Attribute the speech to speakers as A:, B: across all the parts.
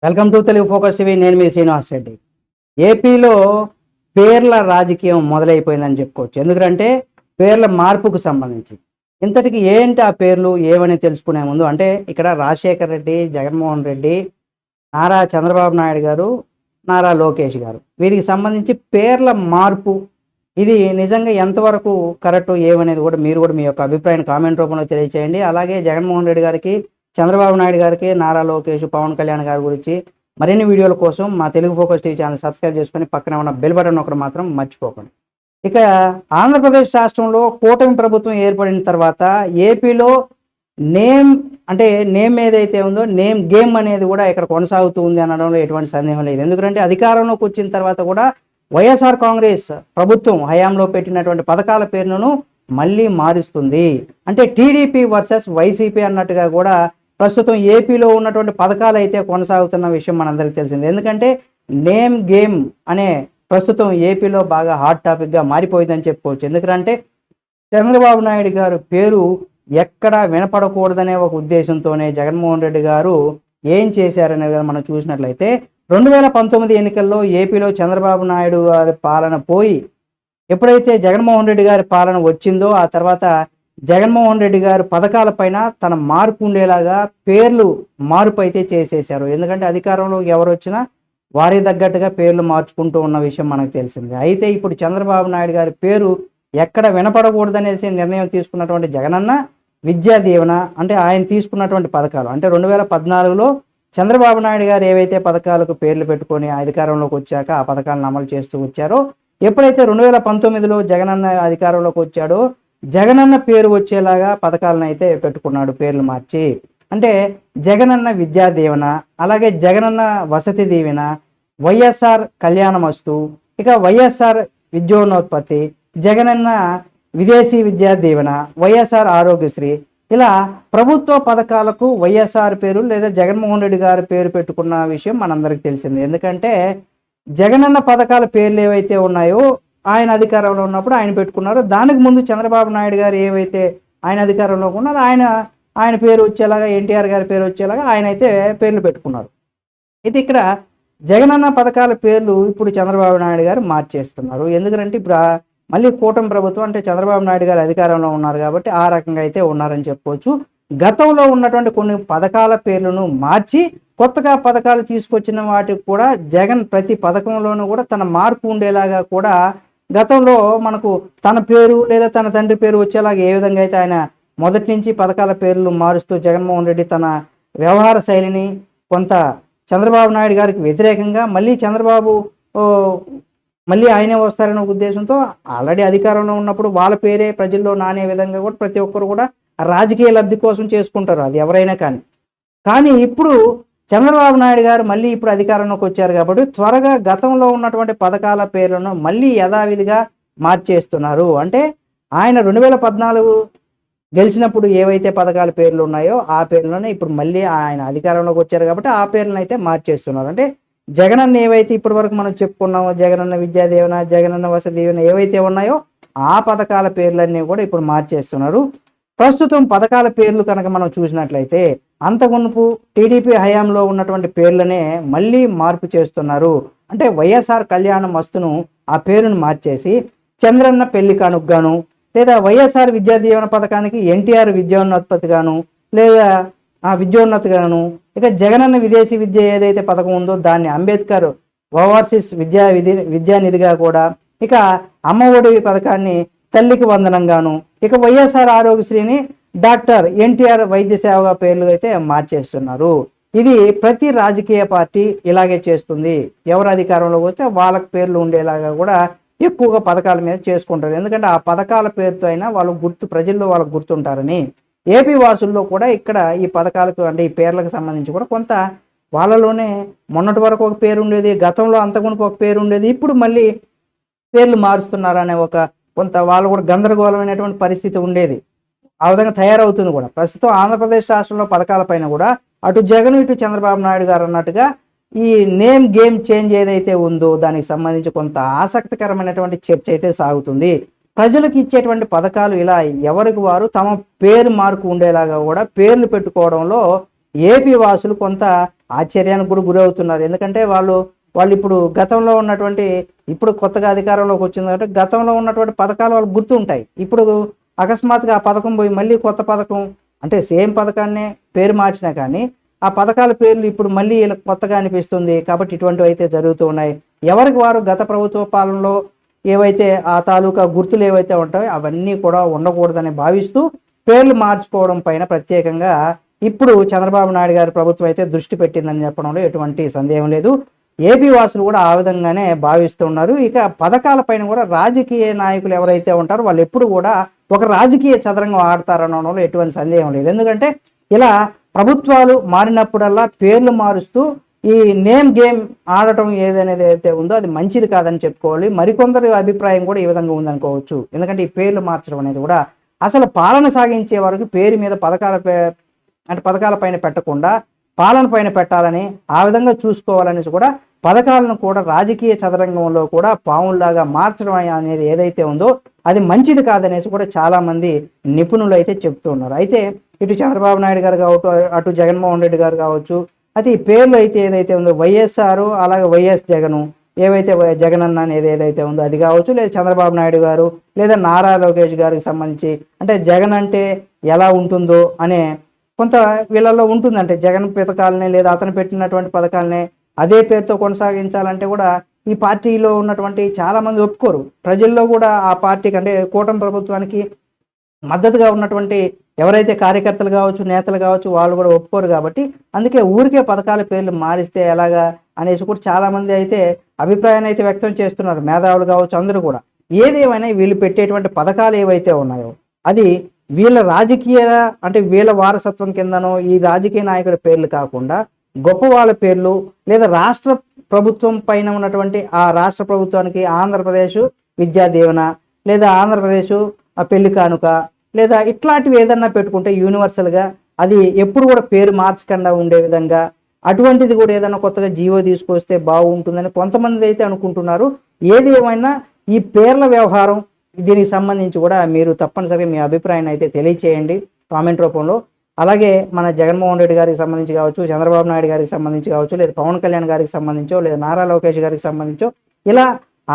A: Welcome to Telugu focus TV. నేను మీ శ్రీనివాస్ రెడ్డి. ఏపీలో పేర్ల రాజకీయం మొదలైపోయిందని చెప్పుకోవచ్చు. ఎందుకంటే పేర్ల మార్పుకు సంబంధించి ఇంతటికి ఏంటి ఆ పేర్లు ఏమని తెలుసుకునే ముందు అంటే ఇక్కడ రాజశేఖర్ రెడ్డి, జగన్మోహన్ రెడ్డి, నారా చంద్రబాబు నాయుడు గారు, నారా లోకేష్ గారు వీరికి సంబంధించి పేర్ల మార్పు ఇది నిజంగా ఎంతవరకు కరెక్ట్ ఏమనేది కూడా మీరు కూడా మీ యొక్క అభిప్రాయాన్ని కామెంట్ రూపంలో తెలియచేయండి. అలాగే జగన్మోహన్ రెడ్డి గారికి, చంద్రబాబు నాయుడు గారికి, నారా లోకేష్, పవన్ కళ్యాణ్ గారి గురించి మరిన్ని వీడియోల కోసం మా Telugu focus TV channel subscribe చేసుకొని పక్కన ఉన్న బెల్ బటన్ ఒకటి మాత్రం మర్చిపోకండి. ఇక ఆంధ్రప్రదేశ్ రాష్ట్రంలో కూటమి ప్రభుత్వం ఏర్పడిన తర్వాత ఏపీలో నేమ్ అంటే నేమ్ ఏదైతే ఉందో నేమ్ గేమ్ అనేది కూడా ఇక్కడ కొనసాగుతూ ఉంది అనడంలో ఎటువంటి సందేహం లేదు. ఎందుకంటే అధికారంలోకి వచ్చిన తర్వాత కూడా వైఎస్ఆర్ కాంగ్రెస్ ప్రభుత్వం హయాంలో పెట్టినటువంటి పథకాల పేరును మళ్ళీ మారుస్తుంది. అంటే టీడీపీ వర్సెస్ వైసీపీ అన్నట్టుగా కూడా ప్రస్తుతం ఏపీలో ఉన్నటువంటి పథకాలు అయితే కొనసాగుతున్న విషయం మనందరికీ తెలిసింది. ఎందుకంటే నేమ్ గేమ్ అనే ప్రస్తుతం ఏపీలో బాగా హాట్ టాపిక్గా మారిపోయిందని చెప్పుకోవచ్చు. ఎందుకంటే చంద్రబాబు నాయుడు గారు పేరు ఎక్కడా వినపడకూడదనే ఒక ఉద్దేశంతోనే జగన్మోహన్ రెడ్డి గారు ఏం చేశారనేది మనం చూసినట్లయితే 2019 ఎన్నికల్లో ఏపీలో చంద్రబాబు నాయుడు గారి పాలన పోయి ఎప్పుడైతే జగన్మోహన్ రెడ్డి గారి పాలన వచ్చిందో ఆ తర్వాత జగన్మోహన్ రెడ్డి గారు పథకాలపైన తన మార్పు ఉండేలాగా పేర్లు మార్పు అయితే చేసేశారు. ఎందుకంటే అధికారంలోకి ఎవరు వచ్చినా వారి తగ్గట్టుగా పేర్లు మార్చుకుంటూ ఉన్న విషయం మనకు తెలిసిందే. అయితే ఇప్పుడు చంద్రబాబు నాయుడు గారి పేరు ఎక్కడ వినపడకూడదనేసి నిర్ణయం తీసుకున్నటువంటి జగనన్న విద్యా దీవెన అంటే ఆయన తీసుకున్నటువంటి పథకాలు అంటే 2014లో చంద్రబాబు నాయుడు గారు ఏవైతే పథకాలకు పేర్లు పెట్టుకొని అధికారంలోకి వచ్చాక ఆ పథకాలను అమలు చేస్తూ వచ్చారో ఎప్పుడైతే 2019లో జగనన్న అధికారంలోకి వచ్చాడో జగనన్న పేరు వచ్చేలాగా పథకాలను అయితే పెట్టుకున్నాడు పేర్లు మార్చి. అంటే జగనన్న విద్యా దీవెన, అలాగే జగనన్న వసతి దీవెన, వైఎస్ఆర్ కళ్యాణమస్తు, ఇక వైఎస్ఆర్ విద్యోన్నోత్పత్తి, జగనన్న విదేశీ విద్యా దీవెన, వైఎస్ఆర్ ఆరోగ్యశ్రీ, ఇలా ప్రభుత్వ పథకాలకు వైఎస్ఆర్ పేరు లేదా జగన్మోహన్ రెడ్డి గారి పేరు పెట్టుకున్న విషయం మనందరికీ తెలిసింది. ఎందుకంటే జగనన్న పథకాల పేర్లు ఏవైతే ఉన్నాయో ఆయన అధికారంలో ఉన్నప్పుడు ఆయన పెట్టుకున్నారు. దానికి ముందు చంద్రబాబు నాయుడు గారు ఏవైతే ఆయన అధికారంలో ఉన్నారో ఆయన పేరు వచ్చేలాగా ఎన్టీఆర్ గారి పేరు వచ్చేలాగా ఆయన అయితే పేర్లు పెట్టుకున్నారు. అయితే ఇక్కడ జగనన్న పథకాల పేర్లు ఇప్పుడు చంద్రబాబు నాయుడు గారు మార్చేస్తున్నారు. ఎందుకంటే ఇప్పుడు మళ్ళీ కూటమి ప్రభుత్వం అంటే చంద్రబాబు నాయుడు గారు అధికారంలో ఉన్నారు కాబట్టి ఆ రకంగా అయితే ఉన్నారని చెప్పుకోవచ్చు. గతంలో ఉన్నటువంటి కొన్ని పథకాల పేర్లను మార్చి కొత్తగా పథకాలు తీసుకొచ్చిన వాటికి కూడా జగన్ ప్రతి పథకంలోనూ కూడా తన మార్పు ఉండేలాగా కూడా గతంలో మనకు తన పేరు లేదా తన తండ్రి పేరు వచ్చేలాగా ఏ విధంగా అయితే ఆయన మొదటి నుంచి పథకాల పేర్లు మారుస్తూ జగన్మోహన్ రెడ్డి తన వ్యవహార శైలిని కొంత చంద్రబాబు నాయుడు గారికి వ్యతిరేకంగా మళ్ళీ ఆయనే వస్తారనే ఉద్దేశంతో ఆల్రెడీ అధికారంలో ఉన్నప్పుడు వాళ్ళ పేరే ప్రజల్లో నానే విధంగా కూడా ప్రతి ఒక్కరు కూడా రాజకీయ లబ్ధి కోసం చేసుకుంటారు, అది ఎవరైనా కానీ ఇప్పుడు చంద్రబాబు నాయుడు గారు మళ్ళీ ఇప్పుడు అధికారంలోకి వచ్చారు కాబట్టి త్వరగా గతంలో ఉన్నటువంటి పథకాల పేర్లను మళ్ళీ యథావిధిగా మార్చేస్తున్నారు. అంటే ఆయన 2014 గెలిచినప్పుడు ఏవైతే పథకాల పేర్లు ఉన్నాయో ఆ పేర్లనే ఇప్పుడు మళ్ళీ ఆయన అధికారంలోకి వచ్చారు కాబట్టి ఆ పేర్లను అయితే మార్చేస్తున్నారు. అంటే జగనన్న ఏవైతే ఇప్పటి వరకు మనం చెప్పుకున్నామో జగనన్న విద్యా దీవెన, జగనన్న వసతి దీవెన ఏవైతే ఉన్నాయో ఆ పథకాల పేర్లన్నీ కూడా ఇప్పుడు మార్చేస్తున్నారు. ప్రస్తుతం పథకాల పేర్లు కనుక మనం చూసినట్లయితే అంతకుమునుపు టీడీపీ హయాంలో ఉన్నటువంటి పేర్లనే మళ్ళీ మార్పు చేస్తున్నారు. అంటే వైఎస్ఆర్ కళ్యాణం వస్తును ఆ పేరును మార్చేసి చంద్రన్న పెళ్లి కానుగ్గాను, లేదా వైఎస్ఆర్ విద్యా దీవెన పథకానికి ఎన్టీఆర్ విద్యోన్నోత్పత్తి గాను, లేదా ఆ విద్యోన్నతిగాను, ఇక జగనన్న విదేశీ విద్య ఏదైతే పథకం ఉందో దాన్ని అంబేద్కర్ ఓవర్సీస్ విద్యానిధిగా కూడా, ఇక అమ్మఒడి పథకాన్ని తల్లికి వందనంగాను, ఇక వైఎస్ఆర్ ఆరోగ్యశ్రీని డాక్టర్ ఎన్టీఆర్ వైద్య సేవగా పేర్లు అయితే మార్చేస్తున్నారు. ఇది ప్రతి రాజకీయ పార్టీ ఇలాగే చేస్తుంది. ఎవరు అధికారంలోకి వస్తే వాళ్ళకి పేర్లు ఉండేలాగా కూడా ఎక్కువగా పథకాల మీద చేసుకుంటారు. ఎందుకంటే ఆ పథకాల పేరుతో అయినా వాళ్ళు ప్రజల్లో వాళ్ళకు గుర్తుంటారని. ఏపీ వాసుల్లో కూడా ఇక్కడ ఈ పథకాలకు అంటే ఈ పేర్లకు సంబంధించి కూడా కొంత వాళ్ళలోనే మొన్నటి వరకు ఒక పేరు ఉండేది, గతంలో అంతకుమునుపు ఒక పేరు ఉండేది, ఇప్పుడు మళ్ళీ పేర్లు మారుస్తున్నారనే ఒక కొంత వాళ్ళు కూడా గందరగోళమైనటువంటి పరిస్థితి ఉండేది. ఆ విధంగా తయారవుతుంది కూడా. ప్రస్తుతం ఆంధ్రప్రదేశ్ రాష్ట్రంలో పథకాలపైన కూడా అటు జగన్ ఇటు చంద్రబాబు నాయుడు గారు అన్నట్టుగా ఈ నేమ్ గేమ్ చేంజ్ ఏదైతే ఉందో దానికి సంబంధించి కొంత ఆసక్తికరమైనటువంటి చర్చ అయితే సాగుతుంది. ప్రజలకు ఇచ్చేటువంటి పథకాలు ఇలా ఎవరికి వారు తమ పేరు మార్కు ఉండేలాగా కూడా పేర్లు పెట్టుకోవడంలో ఏపీ వాసులు కొంత ఆశ్చర్యానికి కూడా గురవుతున్నారు. ఎందుకంటే వాళ్ళు ఇప్పుడు గతంలో ఉన్నటువంటి, ఇప్పుడు కొత్తగా అధికారంలోకి వచ్చింది కాబట్టి గతంలో ఉన్నటువంటి పథకాలు వాళ్ళకి గుర్తుంటాయి. ఇప్పుడు అకస్మాత్తుగా ఆ పథకం పోయి మళ్ళీ కొత్త పథకం, అంటే సేమ్ పథకాన్నే పేరు మార్చినా కానీ ఆ పథకాల పేర్లు ఇప్పుడు మళ్ళీ వీళ్ళకి కొత్తగా అనిపిస్తుంది. కాబట్టి ఇటువంటివి అయితే జరుగుతూ ఉన్నాయి. ఎవరికి వారు గత ప్రభుత్వ పాలనలో ఏవైతే ఆ తాలూకా గుర్తులు ఏవైతే ఉంటాయో అవన్నీ కూడా ఉండకూడదని భావిస్తూ పేర్లు మార్చుకోవడం పైన ప్రత్యేకంగా ఇప్పుడు చంద్రబాబు నాయుడు గారి ప్రభుత్వం అయితే దృష్టి పెట్టిందని చెప్పడంలో ఎటువంటి సందేహం లేదు. ఏపీ వాసులు కూడా ఆ విధంగానే భావిస్తున్నారు. ఇక పథకాల పైన కూడా రాజకీయ నాయకులు ఎవరైతే ఉంటారో వాళ్ళు ఎప్పుడు కూడా ఒక రాజకీయ చదరంగం ఆడతారనడంలో ఎటువంటి సందేహం లేదు. ఎందుకంటే ఇలా ప్రభుత్వాలు మారినప్పుడల్లా పేర్లు మారుస్తూ ఈ నేమ్ గేమ్ ఆడటం ఏదనేది అయితే ఉందో అది మంచిది కాదని చెప్పుకోవాలి. మరికొందరి అభిప్రాయం కూడా ఈ విధంగా ఉందనుకోవచ్చు. ఎందుకంటే ఈ పేర్లు మార్చడం అనేది కూడా అసలు పాలన సాగించే వారికి పేరు మీద పథకాల పైన పెట్టకుండా పాలన పైన పెట్టాలని, ఆ విధంగా చూసుకోవాలని కూడా పథకాలను కూడా రాజకీయ చదరంగంలో కూడా పావుల్లాగా మార్చడం అనేది ఏదైతే ఉందో అది మంచిది కాదనేసి కూడా చాలామంది నిపుణులు అయితే చెప్తూ ఉన్నారు. అయితే ఇటు చంద్రబాబు నాయుడు గారు కావచ్చు, అటు జగన్మోహన్ రెడ్డి గారు కావచ్చు, అయితే ఈ పేర్లు అయితే ఏదైతే ఉందో వైఎస్ఆర్ అలాగే వైఎస్ జగను, ఏవైతే జగన్ అన్న అనేది ఏదైతే ఉందో అది కావచ్చు, లేదా చంద్రబాబు నాయుడు గారు, లేదా నారా లోకేష్ గారికి సంబంధించి, అంటే జగన్ అంటే ఎలా ఉంటుందో అనే కొంత వీళ్ళల్లో ఉంటుంది. అంటే జగన్ పథకాలనే లేదా అతను పెట్టినటువంటి పథకాలనే అదే పేరుతో కొనసాగించాలంటే కూడా ఈ పార్టీలో ఉన్నటువంటి చాలా మంది ఒప్పుకోరు. ప్రజల్లో కూడా ఆ పార్టీకి, అంటే కూటమి ప్రభుత్వానికి మద్దతుగా ఉన్నటువంటి ఎవరైతే కార్యకర్తలు కావచ్చు, నేతలు కావచ్చు, వాళ్ళు కూడా ఒప్పుకోరు. కాబట్టి అందుకే ఊరికే పథకాల పేర్లు మారిస్తే ఎలాగా అనేసి కూడా చాలామంది అయితే అభిప్రాయాన్ని అయితే వ్యక్తం చేస్తున్నారు. మేధావులు కావచ్చు, అందరూ కూడా. ఏదేమైనా వీళ్ళు పెట్టేటువంటి పథకాలు ఏవైతే ఉన్నాయో అది వీళ్ళ రాజకీయ, అంటే వీళ్ళ వారసత్వం కిందనో ఈ రాజకీయ నాయకుల పేర్లు కాకుండా గొప్ప వాళ్ళ పేర్లు, లేదా రాష్ట్ర ప్రభుత్వం పైన ఉన్నటువంటి ఆ రాష్ట్ర ప్రభుత్వానికి ఆంధ్రప్రదేశ్ విద్యా దీవెన, లేదా ఆంధ్రప్రదేశ్ పెళ్లి కానుక, లేదా ఇట్లాంటివి ఏదన్నా పెట్టుకుంటే యూనివర్సల్గా అది ఎప్పుడు కూడా పేరు మార్చకుండా ఉండే విధంగా అటువంటిది కూడా ఏదైనా కొత్తగా జీవో తీసుకొస్తే బాగుంటుందని కొంతమంది అయితే అనుకుంటున్నారు. ఏది ఏమైనా ఈ పేర్ల వ్యవహారం, దీనికి సంబంధించి కూడా మీరు తప్పనిసరిగా మీ అభిప్రాయాన్ని అయితే తెలియచేయండి కామెంట్ రూపంలో. అలాగే మన జగన్మోహన్ రెడ్డి గారికి సంబంధించి కావచ్చు, చంద్రబాబు నాయుడు గారికి సంబంధించి కావచ్చు, లేదా పవన్ కళ్యాణ్ గారికి సంబంధించో, లేదా నారా లోకేష్ గారికి సంబంధించో, ఇలా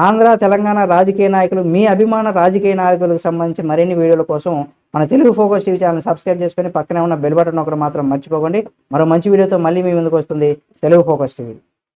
A: ఆంధ్ర తెలంగాణ రాజకీయ నాయకులు, మీ అభిమాన రాజకీయ నాయకులకు సంబంధించి మరిన్ని వీడియోల కోసం మన Telugu focus TV channel subscribe చేసుకొని పక్కనే ఉన్న బెల్ బటన్ ఒకటి మాత్రం మర్చిపోకండి. మరో మంచి వీడియోతో మళ్ళీ మీ ముందుకు వస్తుంది తెలుగు ఫోకస్ టీవీ.